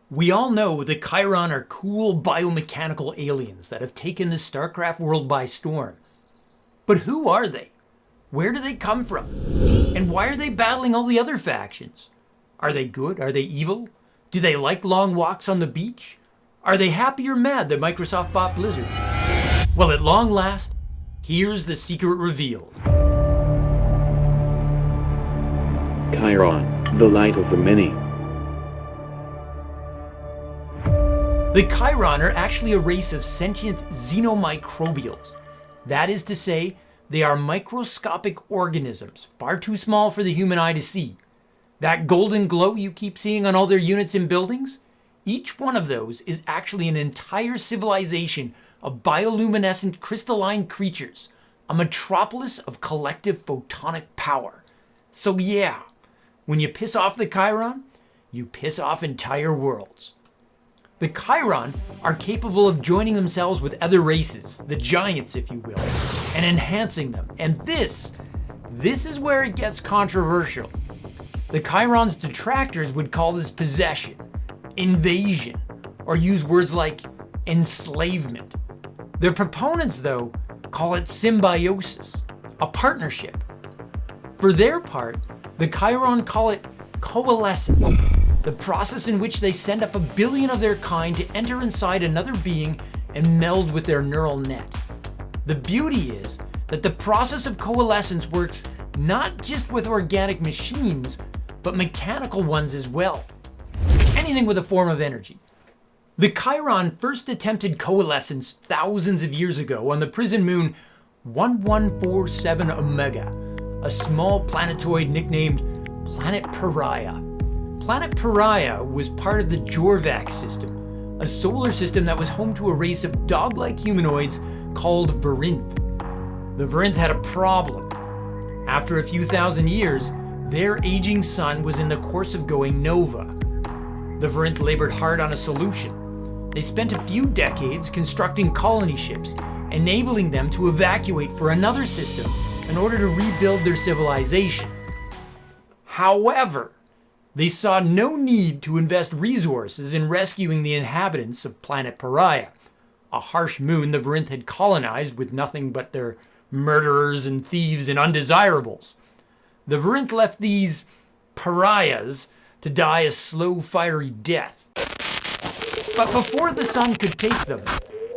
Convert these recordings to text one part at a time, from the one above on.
We all know the Keiron are cool biomechanical aliens that have taken the Starcraft world by storm. But who are they? Where do they come from? And why are they battling all the other factions? Are they good? Are they evil? Do they like long walks on the beach? Are they happy or mad that Microsoft bought Blizzard? Well, at long last, here's the secret revealed. Chiron, the light of the many. The Chiron are actually a race of sentient xenomicrobials. That is to say, they are microscopic organisms, far too small for the human eye to see. That golden glow you keep seeing on all their units and buildings? Each one of those is actually an entire civilization of bioluminescent crystalline creatures, a metropolis of collective photonic power. So yeah, when you piss off the Chiron, you piss off entire worlds. The Chiron are capable of joining themselves with other races, the giants if you will, and enhancing them. And this is where it gets controversial. The Chiron's detractors would call this possession, invasion, or use words like enslavement. Their proponents, though, call it symbiosis, a partnership. For their part, the Chiron call it coalescence, the process in which they send up 1 billion of their kind to enter inside another being and meld with their neural net. The beauty is that the process of coalescence works not just with organic machines, but mechanical ones as well. Anything with a form of energy. The Chiron first attempted coalescence thousands of years ago on the prison moon 1147 Omega, a small planetoid nicknamed Planet Pariah. Planet Pariah was part of the Jorvax system, a solar system that was home to a race of dog-like humanoids called Varinth. The Varinth had a problem. After a few thousand years, their aging sun was in the course of going nova. The Varinth labored hard on a solution. They spent a few decades constructing colony ships, enabling them to evacuate for another system in order to rebuild their civilization. However, they saw no need to invest resources in rescuing the inhabitants of Planet Pariah, a harsh moon the Varinth had colonized with nothing but their murderers and thieves and undesirables. The Varinth left these pariahs to die a slow, fiery death. But before the sun could take them,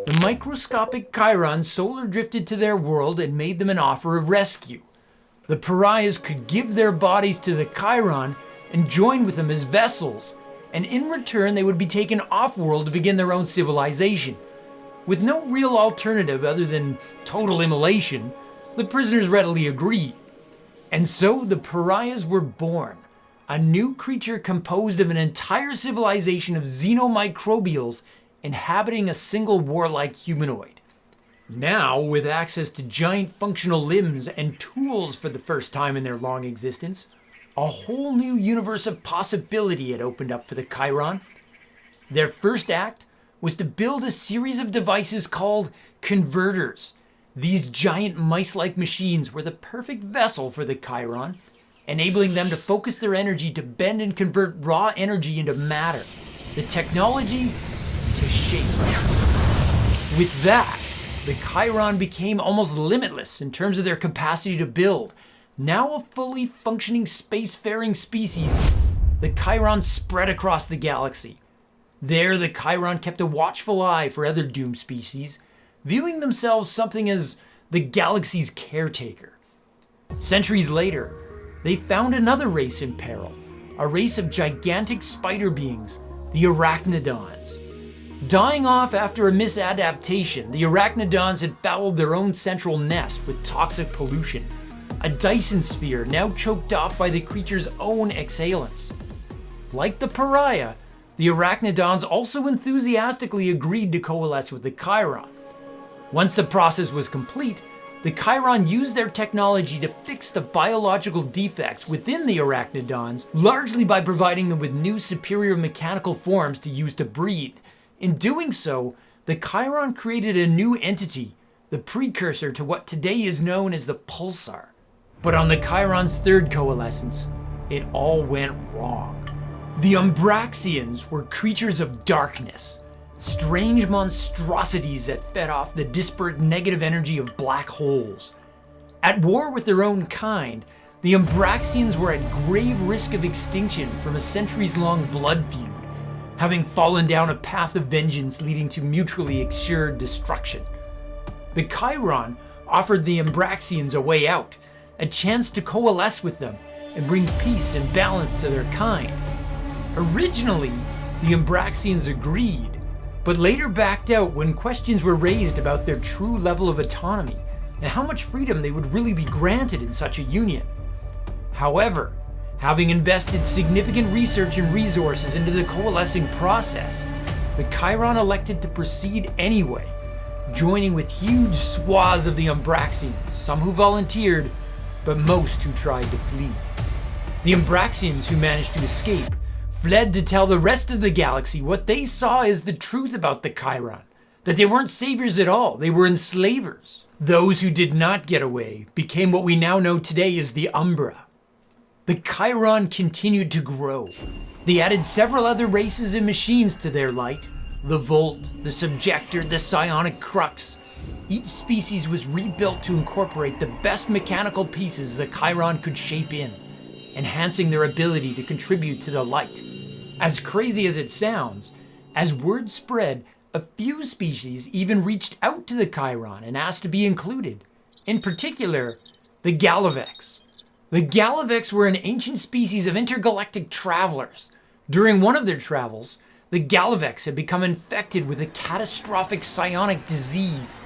the microscopic Chiron solar drifted to their world and made them an offer of rescue. The pariahs could give their bodies to the Chiron and join with them as vessels, and in return they would be taken off-world to begin their own civilization. With no real alternative other than total immolation, the prisoners readily agreed. And so the pariahs were born, a new creature composed of an entire civilization of xenomicrobials inhabiting a single warlike humanoid. Now, with access to giant functional limbs and tools for the first time in their long existence, a whole new universe of possibility had opened up for the Chiron. Their first act was to build a series of devices called converters. These giant mice-like machines were the perfect vessel for the Chiron, enabling them to focus their energy to bend and convert raw energy into matter, the technology to shape. With that, the Chiron became almost limitless in terms of their capacity to build. Now a fully functioning spacefaring species, the Chiron spread across the galaxy. There, the Chiron kept a watchful eye for other doomed species, viewing themselves something as the galaxy's caretaker. Centuries later, they found another race in peril, a race of gigantic spider beings, the Arachnidons. Dying off after a misadaptation, the Arachnidons had fouled their own central nest with toxic pollution, a Dyson sphere now choked off by the creature's own exhalants. Like the pariah, the Arachnidons also enthusiastically agreed to coalesce with the Chiron. Once the process was complete, the Chiron used their technology to fix the biological defects within the Arachnidons, largely by providing them with new superior mechanical forms to use to breathe. In doing so, the Chiron created a new entity, the precursor to what today is known as the Pulsar. But on the Chiron's third coalescence, it all went wrong. The Umbraxians were creatures of darkness, strange monstrosities that fed off the disparate negative energy of black holes. At war with their own kind, the Umbraxians were at grave risk of extinction from a centuries-long blood feud, having fallen down a path of vengeance leading to mutually assured destruction. The Chiron offered the Umbraxians a way out, a chance to coalesce with them and bring peace and balance to their kind. Originally, the Umbraxians agreed, but later backed out when questions were raised about their true level of autonomy and how much freedom they would really be granted in such a union. However, having invested significant research and resources into the coalescing process, the Chiron elected to proceed anyway, joining with huge swaths of the Umbraxians, some who volunteered, but most who tried to flee. The Umbraxians who managed to escape fled to tell the rest of the galaxy what they saw as the truth about the Chiron, that they weren't saviors at all, they were enslavers. Those who did not get away became what we now know today as the Umbra. The Chiron continued to grow. They added several other races and machines to their light: the Volt, the Subjector, the Psionic Crux. Each species was rebuilt to incorporate the best mechanical pieces the Chiron could shape in, enhancing their ability to contribute to the light. As crazy as it sounds, as word spread, a few species even reached out to the Chiron and asked to be included. In particular, the Galavex. The Galavex were an ancient species of intergalactic travelers. During one of their travels, the Galavex had become infected with a catastrophic psionic disease.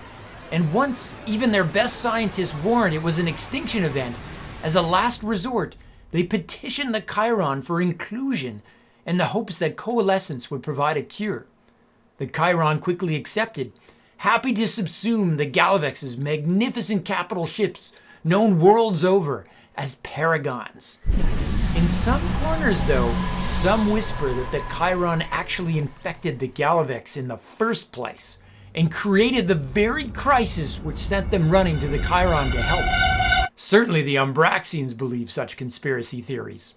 And once even their best scientists warned it was an extinction event, as a last resort, they petitioned the Chiron for inclusion in the hopes that coalescence would provide a cure. The Chiron quickly accepted, happy to subsume the Galavex's magnificent capital ships, known worlds over as paragons. In some corners, though, some whisper that the Chiron actually infected the Galavex in the first place and created the very crisis which sent them running to the Chiron to help. Certainly the Umbraxians believe such conspiracy theories.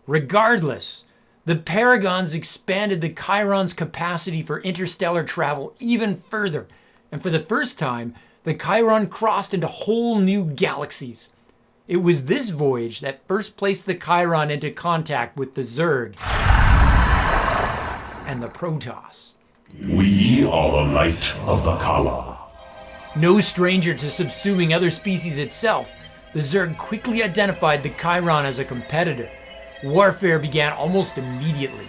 Regardless, the Paragons expanded the Chiron's capacity for interstellar travel even further, and for the first time, the Chiron crossed into whole new galaxies. It was this voyage that first placed the Chiron into contact with the Zerg and the Protoss. We are the light of the Kala. No stranger to subsuming other species itself, the Zerg quickly identified the Chiron as a competitor. Warfare began almost immediately.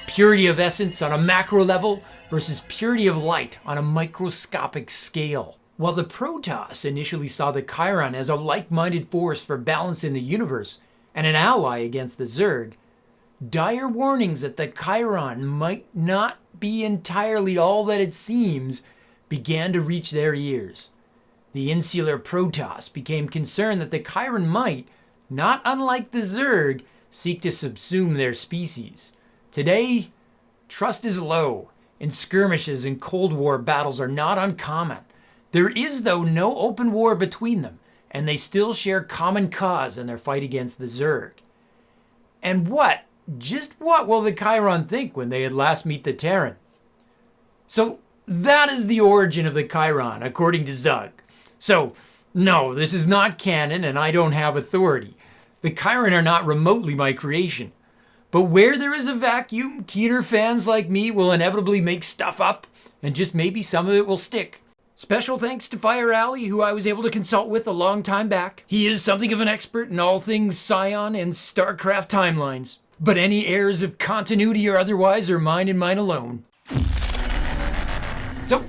Purity of essence on a macro level versus purity of light on a microscopic scale. While the Protoss initially saw the Chiron as a like-minded force for balance in the universe and an ally against the Zerg, dire warnings that the Chiron might not be entirely all that it seems began to reach their ears. The insular Protoss became concerned that the Chiron might, not unlike the Zerg, seek to subsume their species. Today, trust is low, and skirmishes and Cold War battles are not uncommon. There is, though, no open war between them, and they still share common cause in their fight against the Zerg. And just what will the Chiron think when they at last meet the Terran? So that is the origin of the Chiron, according to Zug. So, no, this is not canon, and I don't have authority. The Chiron are not remotely my creation. But where there is a vacuum, keener fans like me will inevitably make stuff up, and just maybe some of it will stick. Special thanks to Fireally, who I was able to consult with a long time back. He is something of an expert in all things Scion and Starcraft timelines. But any errors of continuity or otherwise are mine and mine alone. So,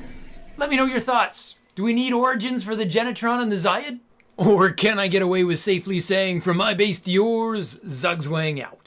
let me know your thoughts. Do we need origins for the Genetron and the Zyad? Or can I get away with safely saying, from my base to yours, Zug's weighing out?